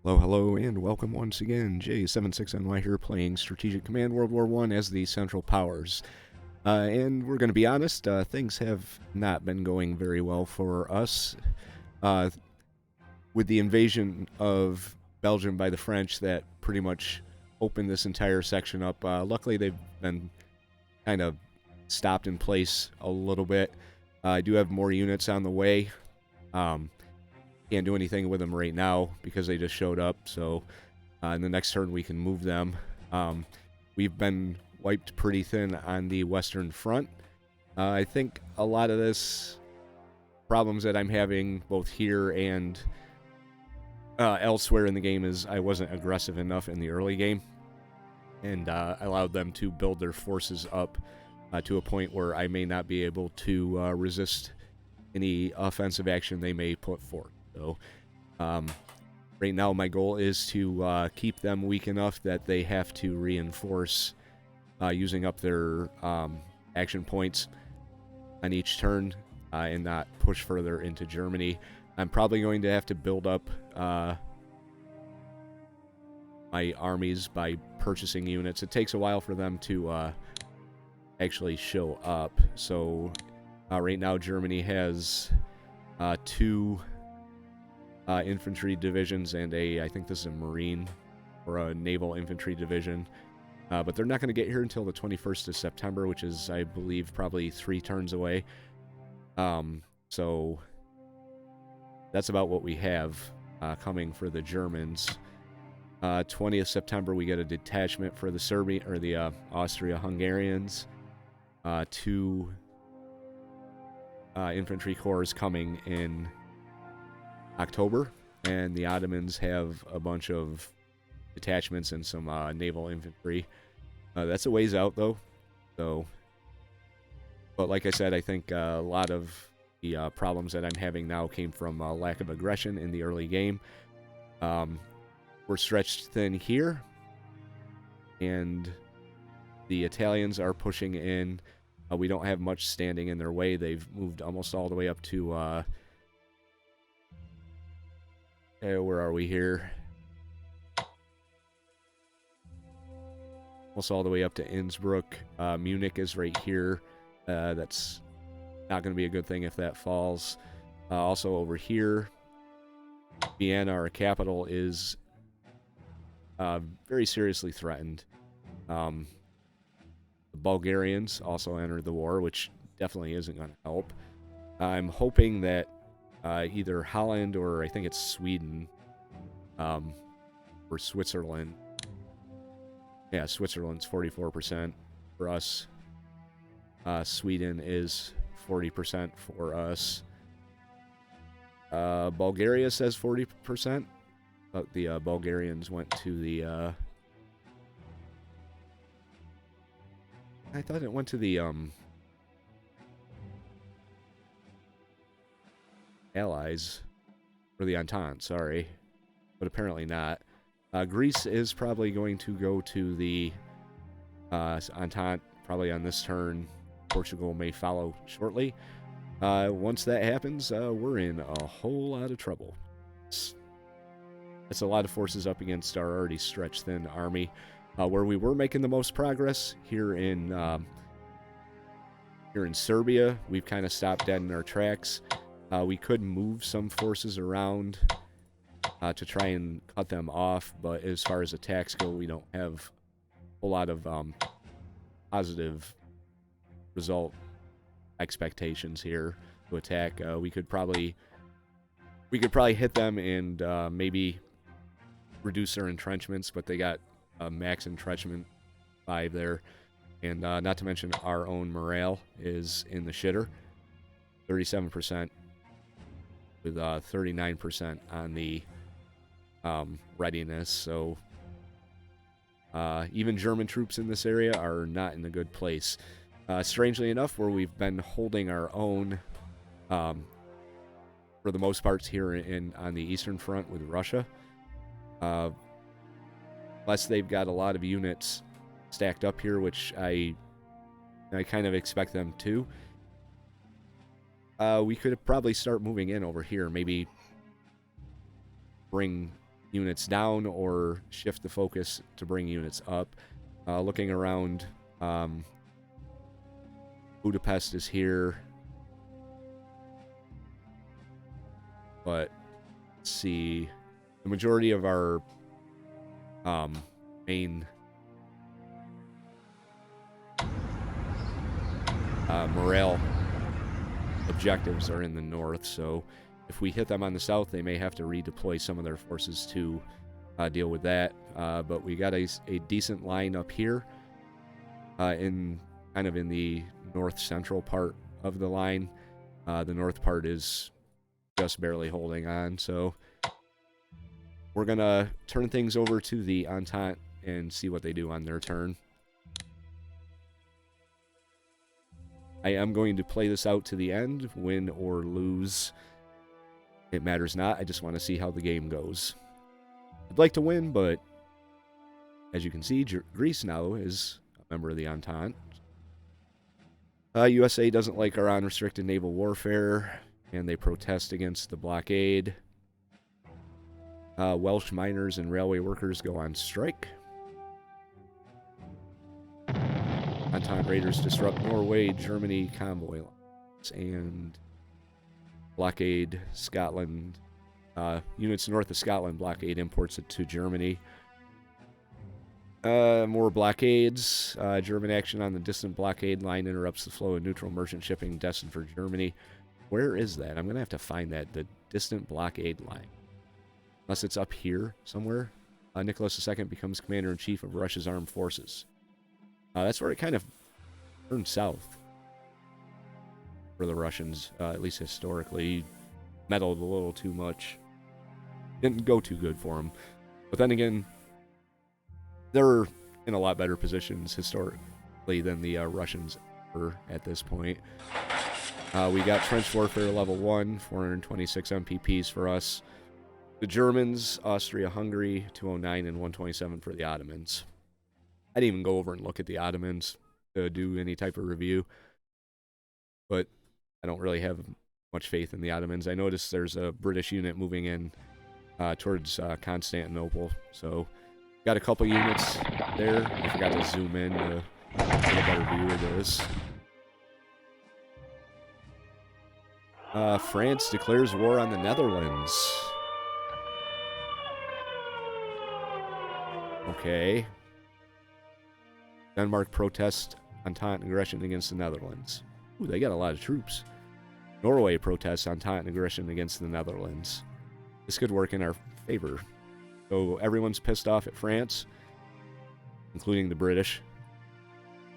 Hello, hello, and welcome once again. J76NY here playing Strategic Command World War I as the Central Powers. And we're going to be honest, things have not been going very well for us. Uh, with the invasion of Belgium by the French, that pretty much opened this entire section up. Luckily, they've been kind of stopped in place a little bit. I do have more units on the way. Can't do anything with them right now because they just showed up. So in the next turn, we can move them. We've been wiped pretty thin on the Western Front. I think a lot of this problems that I'm having both here and elsewhere in the game is I wasn't aggressive enough in the early game and allowed them to build their forces up to a point where I may not be able to resist any offensive action they may put forth. So right now my goal is to keep them weak enough that they have to reinforce using up their action points on each turn and not push further into Germany. I'm probably going to have to build up my armies by purchasing units. It takes a while for them to actually show up. So right now Germany has two infantry divisions and I think this is a Marine or a naval infantry division. But they're not going to get here until the 21st of September, which is, I believe, probably 3 turns away. So that's about what we have coming for the Germans. 20th September, we get a detachment for the Serbia or the Austria-Hungarians. 2 infantry corps coming in October, and the Ottomans have a bunch of detachments and some naval infantry. That's a ways out, though. So, but like I said, I think a lot of the problems that I'm having now came from lack of aggression in the early game. We're stretched thin here, and the Italians are pushing in. We don't have much standing in their way. They've moved almost all the way up to where are we here? Almost all the way up to Innsbruck. Munich is right here. That's not going to be a good thing if that falls. Also over here, Vienna, our capital, is very seriously threatened. The Bulgarians also entered the war, which definitely isn't going to help. I'm hoping that either Holland or I think it's Sweden or Switzerland. Yeah, Switzerland's 44% for us. Sweden is 40% for us. Bulgaria says 40%, but the Bulgarians went to the... I thought it went to the Allies, or the Entente, sorry, but apparently not. Greece is probably going to go to the Entente, probably on this turn. Portugal may follow shortly. Once that happens, we're in a whole lot of trouble. It's a lot of forces up against our already stretched thin army. Where we were making the most progress here in Serbia, we've kind of stopped dead in our tracks. We could move some forces around to try and cut them off, but as far as attacks go, we don't have a whole lot of positive result expectations here to attack. We could probably hit them and maybe reduce their entrenchments, but they got max entrenchment 5 there, and not to mention our own morale is in the shitter, 37% with 39% on the readiness. So even German troops in this area are not in a good place. Strangely enough, where we've been holding our own for the most parts here on the Eastern Front with Russia, unless they've got a lot of units stacked up here, which I kind of expect them to. We could probably start moving in over here, maybe bring units down or shift the focus to bring units up. Looking around, Budapest is here. But let's see. The majority of our main morale objectives are in the north, so if we hit them on the south, they may have to redeploy some of their forces to deal with that. But we got a decent line up here in kind of in the north central part of the line. The north part is just barely holding on, so we're gonna turn things over to the Entente and see what they do on their turn. I am going to play this out to the end, win or lose. It matters not. I just want to see how the game goes. I'd like to win, but as you can see, Greece now is a member of the Entente. USA doesn't like our unrestricted naval warfare, and they protest against the blockade. Welsh miners and railway workers go on strike. Entente raiders disrupt Norway, Germany convoy lines, and blockade Scotland. Units north of Scotland blockade imports it to Germany. More blockades. German action on the distant blockade line interrupts the flow of neutral merchant shipping destined for Germany. Where is that? I'm going to have to find that. The distant blockade line. Unless it's up here somewhere. Nicholas II becomes commander-in-chief of Russia's armed forces. That's where it kind of turned south for the Russians, at least historically. Meddled a little too much. Didn't go too good for them. But then again, they're in a lot better positions historically than the Russians were at this point. We got trench warfare level 1, 426 MPPs for us. The Germans, Austria-Hungary, 209 and 127 for the Ottomans. I didn't even go over and look at the Ottomans to do any type of review. But I don't really have much faith in the Ottomans. I noticed there's a British unit moving in towards Constantinople. So, got a couple units there. I forgot to zoom in to get a better view of this. France declares war on the Netherlands. Okay. Denmark protests Entente aggression against the Netherlands. Ooh, they got a lot of troops. Norway protests Entente aggression against the Netherlands. This could work in our favor. So everyone's pissed off at France, including the British.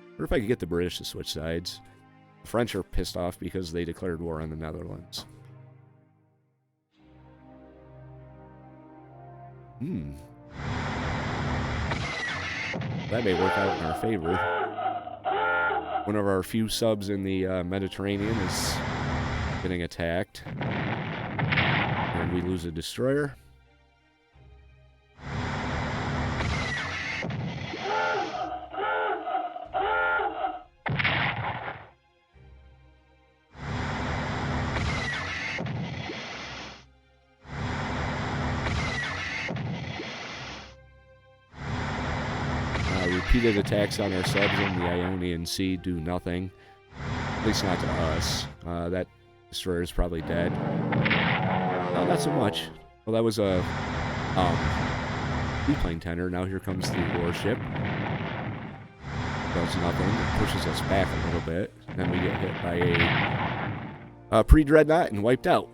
I wonder if I could get the British to switch sides. The French are pissed off because they declared war on the Netherlands. That may work out in our favor. One of our few subs in the Mediterranean is getting attacked. And we lose a destroyer. Repeated attacks on our subs in the Ionian Sea do nothing. At least not to us. That destroyer is probably dead. No, not so much. Well, that was a seaplane tender. Now here comes the warship. Does nothing. It pushes us back a little bit. And then we get hit by a pre-dreadnought and wiped out.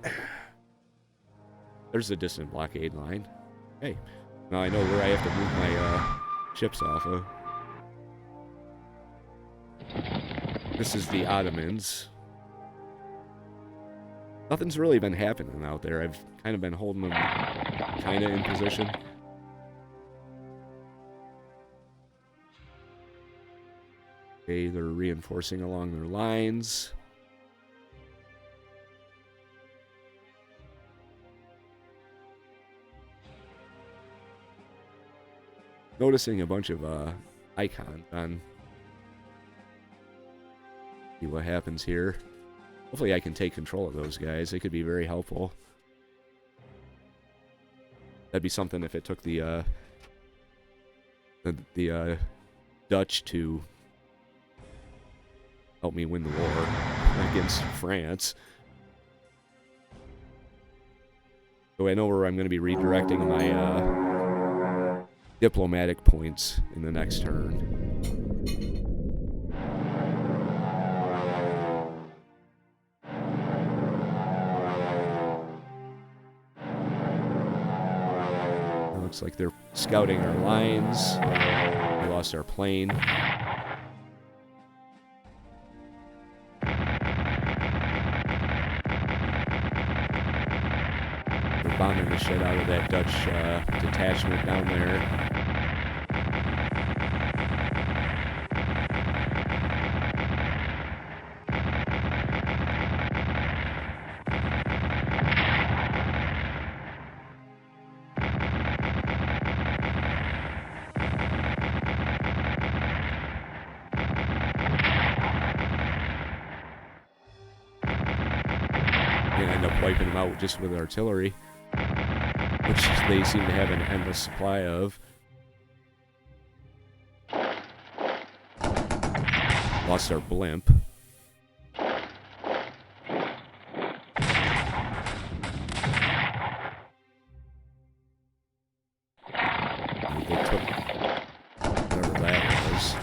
There's the distant blockade line. Hey, now I know where I have to move my ships off of. This is the Ottomans. Nothing's really been happening out there. I've kind of been holding them kind of in position. Okay, they're reinforcing along their lines. Noticing a bunch of icons on. See what happens here. Hopefully I can take control of those guys. They could be very helpful. That'd be something if it took the Dutch to help me win the war against France. So I know where I'm going to be redirecting my diplomatic points in the next turn. Looks like they're scouting our lines. We lost our plane. They're bombing the shit out of that Dutch detachment down there. End up wiping them out just with artillery, which they seem to have an endless supply of. Lost our blimp. They took whatever that was.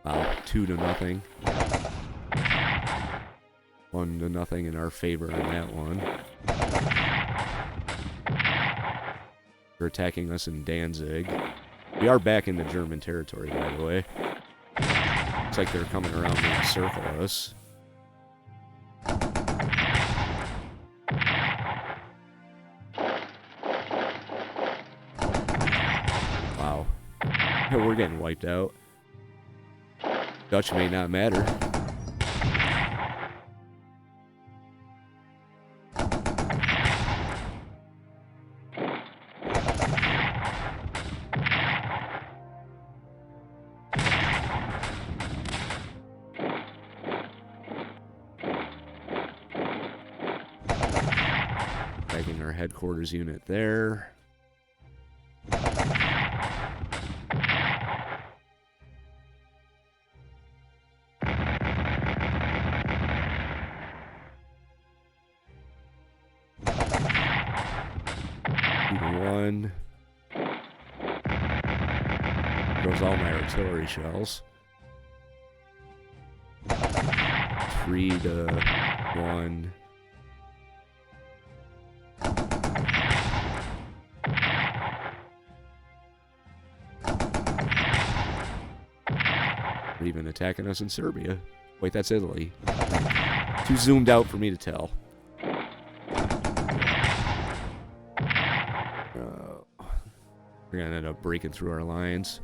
Wow, 2-0. 1-0 in our favor on that one. They're attacking us in Danzig. We are back in the German territory, by the way. Looks like they're coming around to encircle us. Wow. We're getting wiped out. Dutch may not matter. Taking our headquarters unit there. Goes all my artillery shells. 3-1. They're even attacking us in Serbia. Wait, that's Italy. Too zoomed out for me to tell. We're gonna end up breaking through our lines.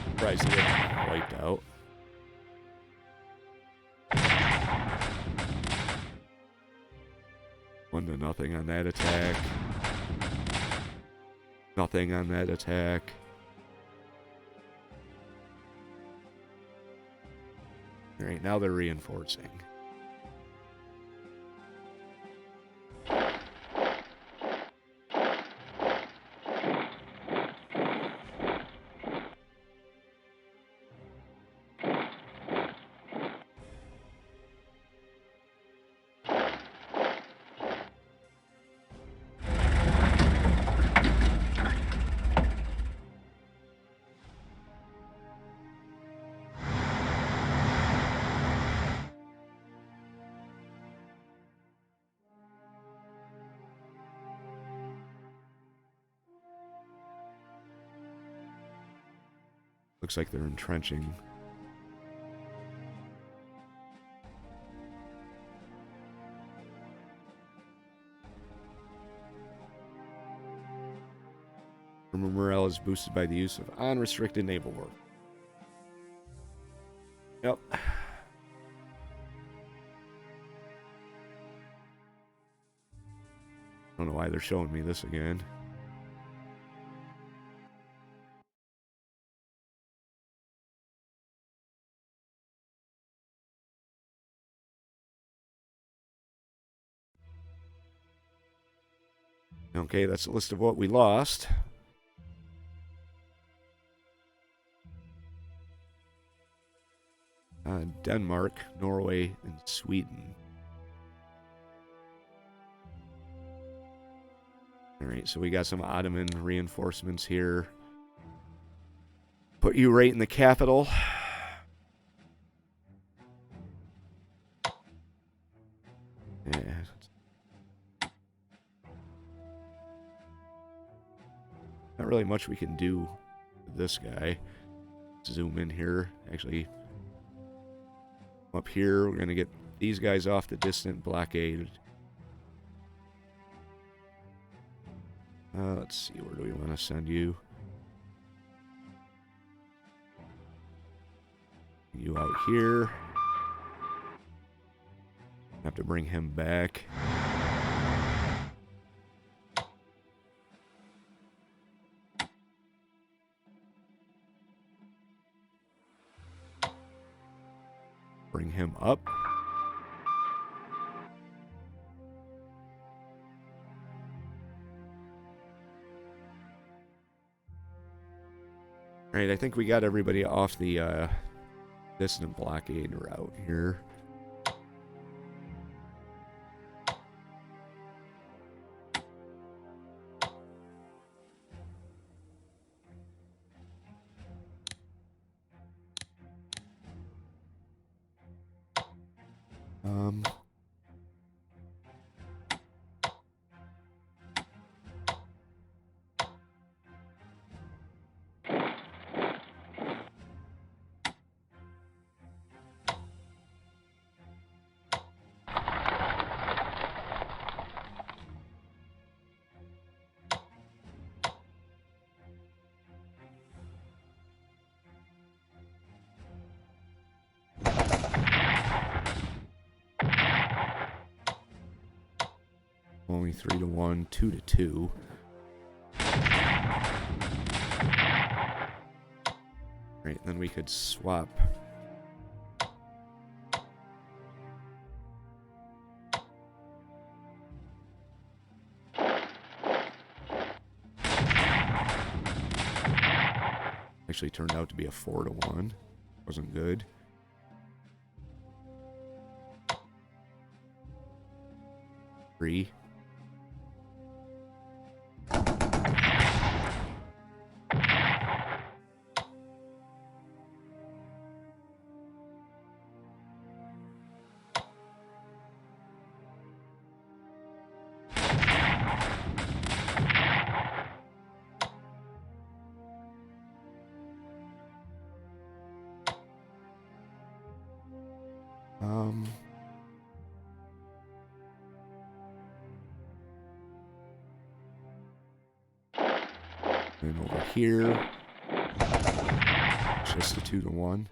Surprised they got wiped out. One to nothing on that attack. Nothing on that attack. Alright, now they're reinforcing. Looks like they're entrenching. Morale is boosted by the use of unrestricted naval work. Yep. I don't know why they're showing me this again. Okay, that's a list of what we lost. Denmark, Norway, and Sweden. Alright, so we got some Ottoman reinforcements here. Put you right in the capital. Yeah. Not really much we can do with this guy. Zoom in here. Actually, up here, we're going to get these guys off the distant blockade. Let's see, where do we want to send you? You out here. Have to bring him back. Bring him up. Alright, I think we got everybody off the distant blockade route here. Only 3-1, 2-2. Right, then we could swap. Actually turned out to be a 4-1. Wasn't good. Three. And over here, just a 2-1.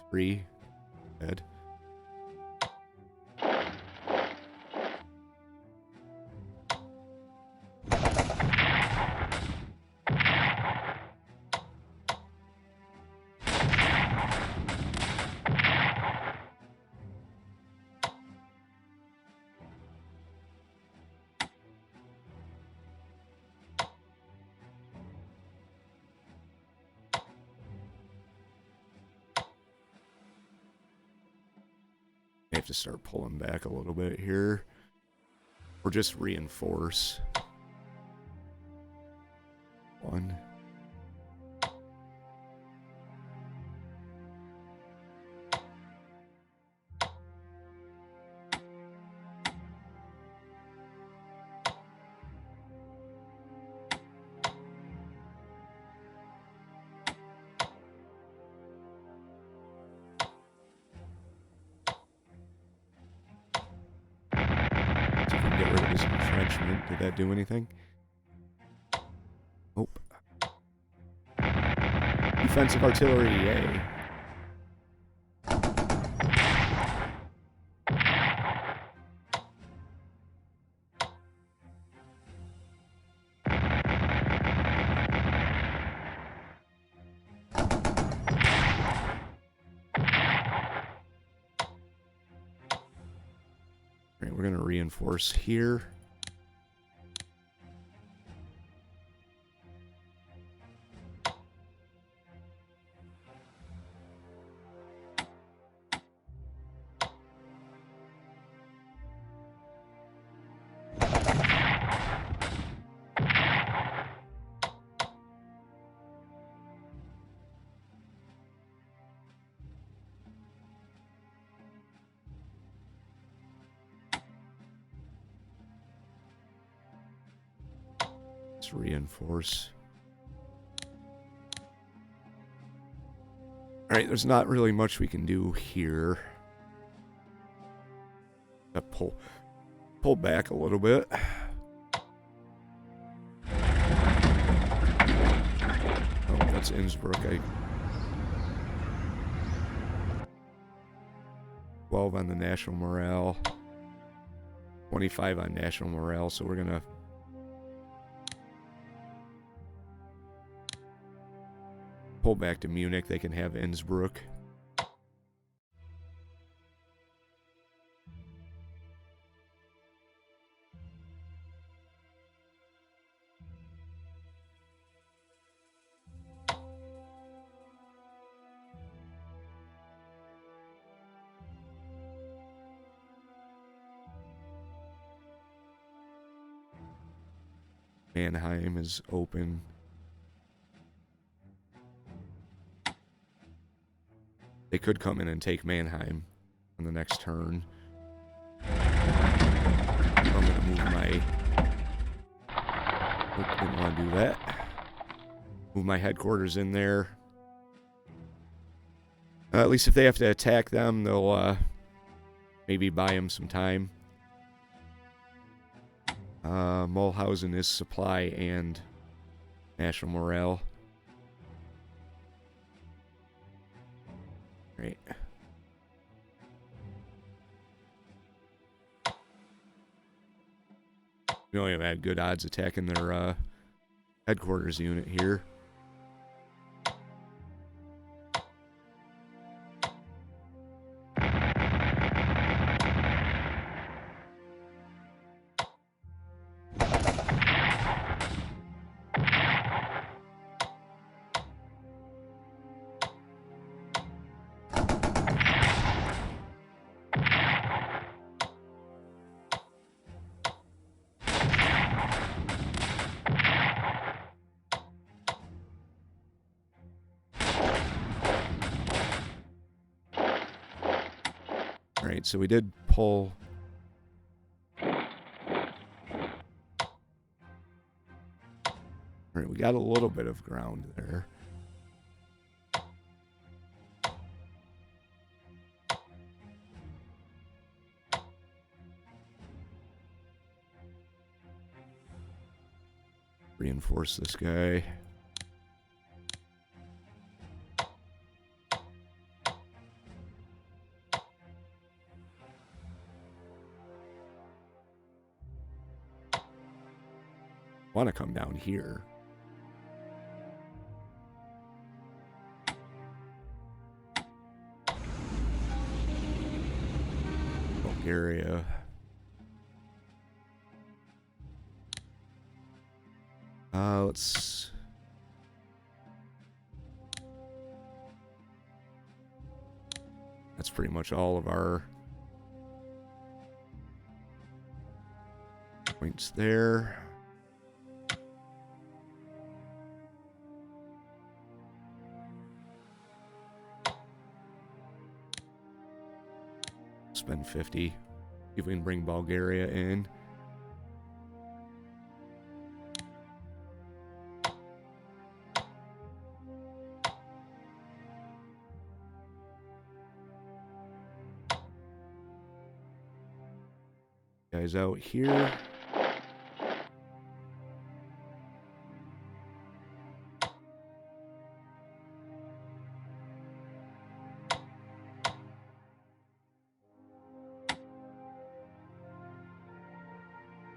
Three. Dead. I have to start pulling back a little bit here. Or just reinforce. 1. this entrenchment. Did that do anything? Nope. Defensive artillery, yay. Alright, we're going to reinforce here. Let's reinforce. Alright, there's not really much we can do here. Pull back a little bit. Oh, that's Innsbruck. 12 on the national morale. 25 on national morale, so we're gonna pull back to Munich. They can have Innsbruck. Mannheim is open. They could come in and take Mannheim on the next turn. I'm going to move my... Nope, didn't want to do that. Move my headquarters in there. At least if they have to attack them, they'll maybe buy them some time. Mulhausen is supply and national morale. Right. We only have had good odds attacking their headquarters unit here. Alright, so we did pull... Alright, we got a little bit of ground there. Reinforce this guy. Want to come down here. Bulgaria. Let's... That's pretty much all of our points there. Spend 50. See if we can bring Bulgaria in. Guys out here.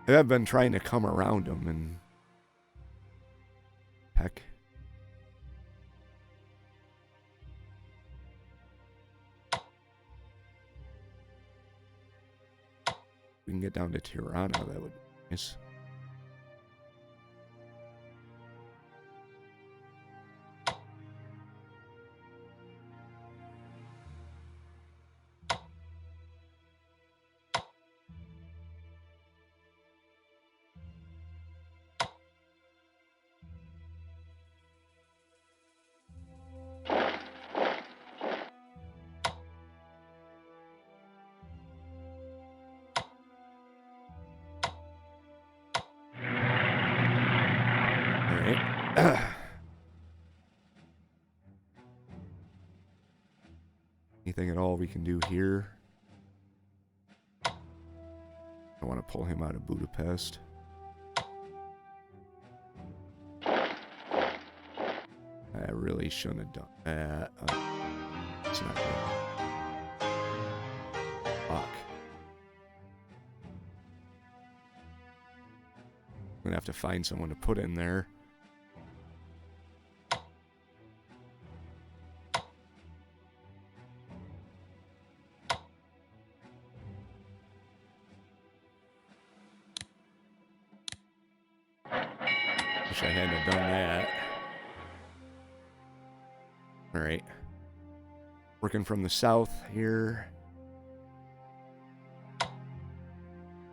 I've been trying to come around them, and heck. We can get down to Tirana, that would be nice. Anything at all we can do here? I want to pull him out of Budapest. I really shouldn't have done that. It's not good. Fuck. I'm gonna have to find someone to put in there. Wish I hadn't have done that. Alright. Working from the south here.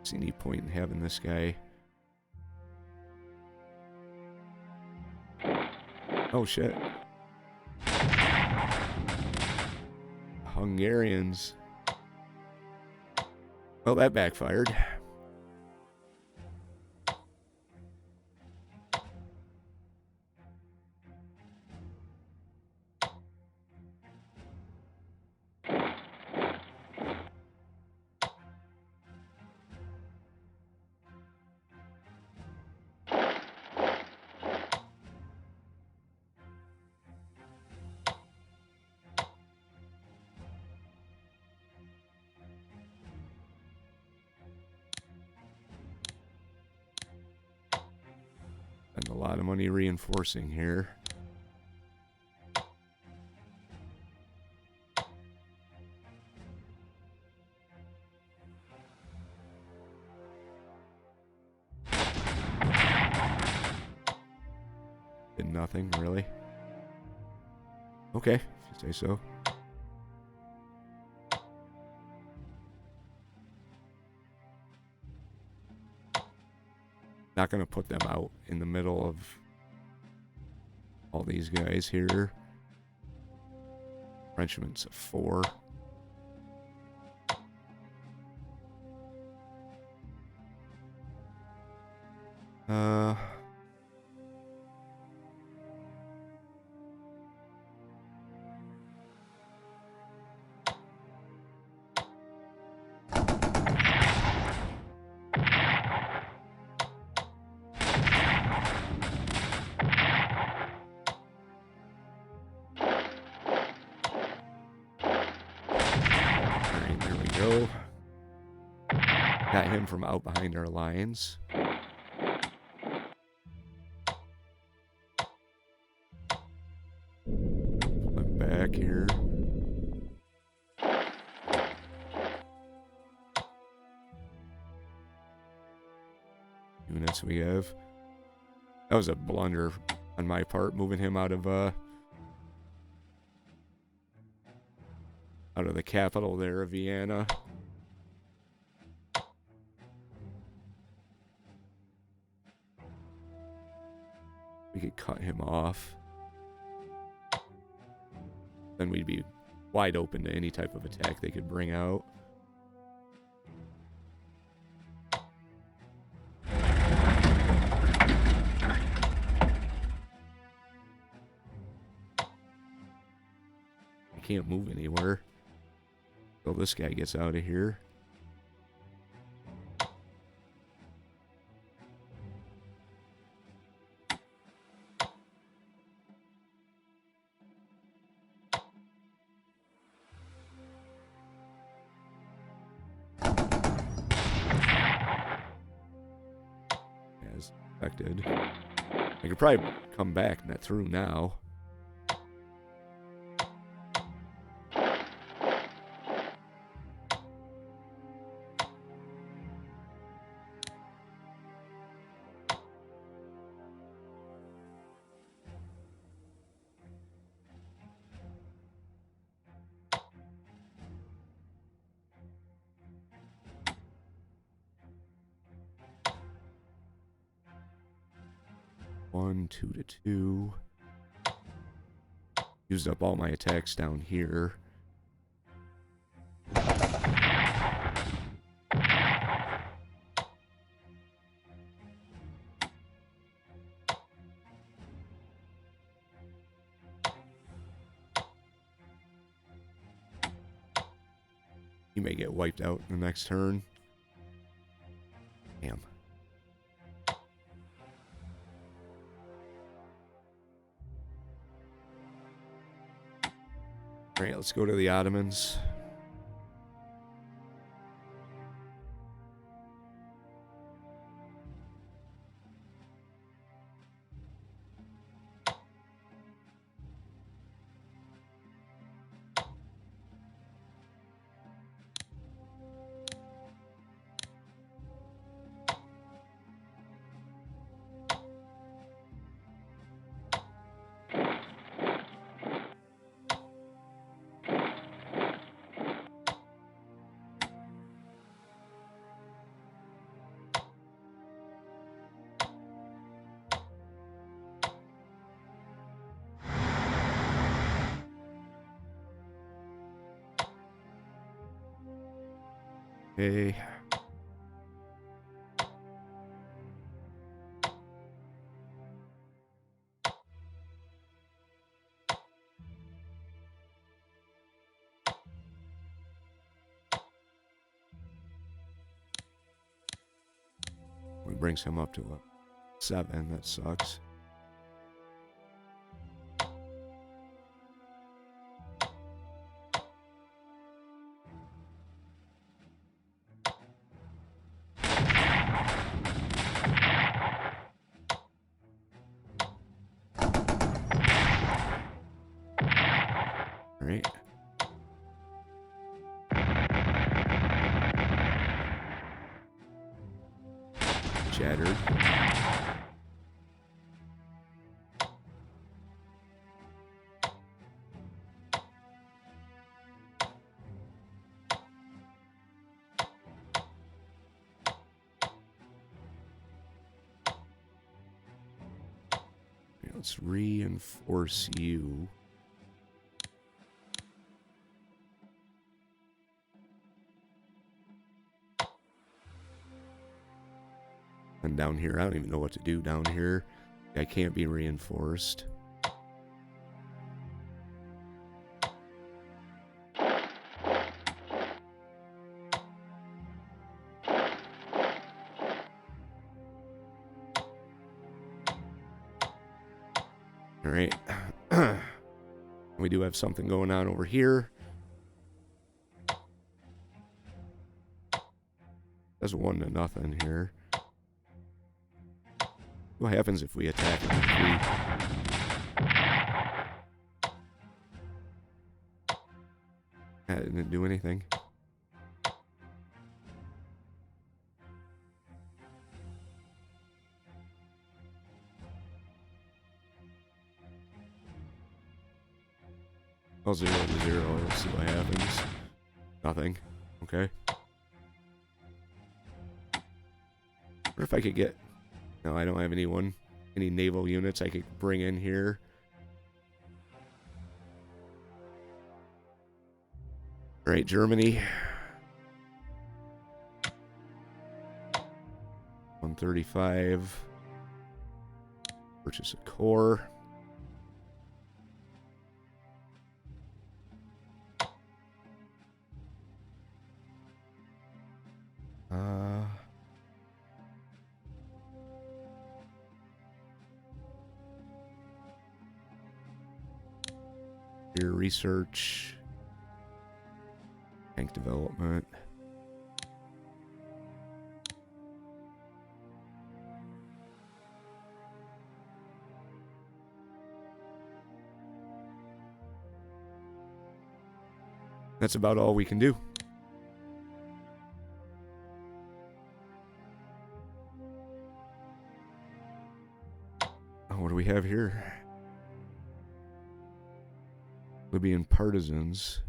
See any point in having this guy. Oh shit. Hungarians. Well, that backfired. And a lot of money reinforcing here. Did nothing, really. Okay, if you say so. Not going to put them out in the middle of all these guys here. Frenchman's a 4. Go. Got him from out behind our lines. Pull him back here. Units we have. That was a blunder on my part, moving him out of the capital there of Vienna. We could cut him off. Then we'd be wide open to any type of attack they could bring out. I can't move anywhere. Until this guy gets out of here. expected. I could probably come back net through now. One, 2 to 2. Used up all my attacks down here. You may get wiped out in the next turn. Damn. Alright, let's go to the Ottomans. Okay. We brings him up to a 7. That sucks. Alright. Shattered. Okay, let's reinforce you. And down here, I don't even know what to do down here. I can't be reinforced. Alright. We do have something going on over here. That's 1-0 here. What happens if we attack him? That didn't do anything. Oh, 0 to 0. Let's see what happens. Nothing. Okay. What if I could get... No, I don't have any naval units I could bring in here. Alright, Germany. 135. Purchase a core. Your research, tank development. That's about all we can do. Oh, what do we have here? Libyan partisans.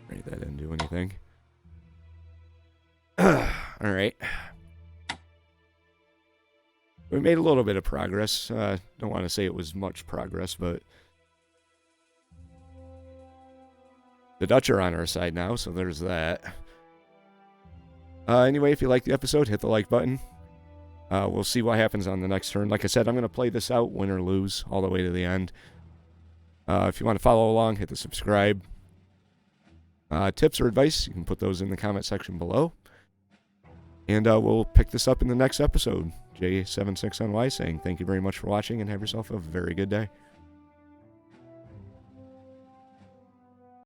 Right, that didn't do anything. Alright. We made a little bit of progress. Don't want to say it was much progress, but the Dutch are on our side now, so there's that. Anyway, if you liked the episode, hit the like button. We'll see what happens on the next turn. Like I said, I'm going to play this out, win or lose, all the way to the end. If you want to follow along, hit the subscribe. Tips or advice, you can put those in the comment section below. And we'll pick this up in the next episode. J76NY saying thank you very much for watching and have yourself a very good day.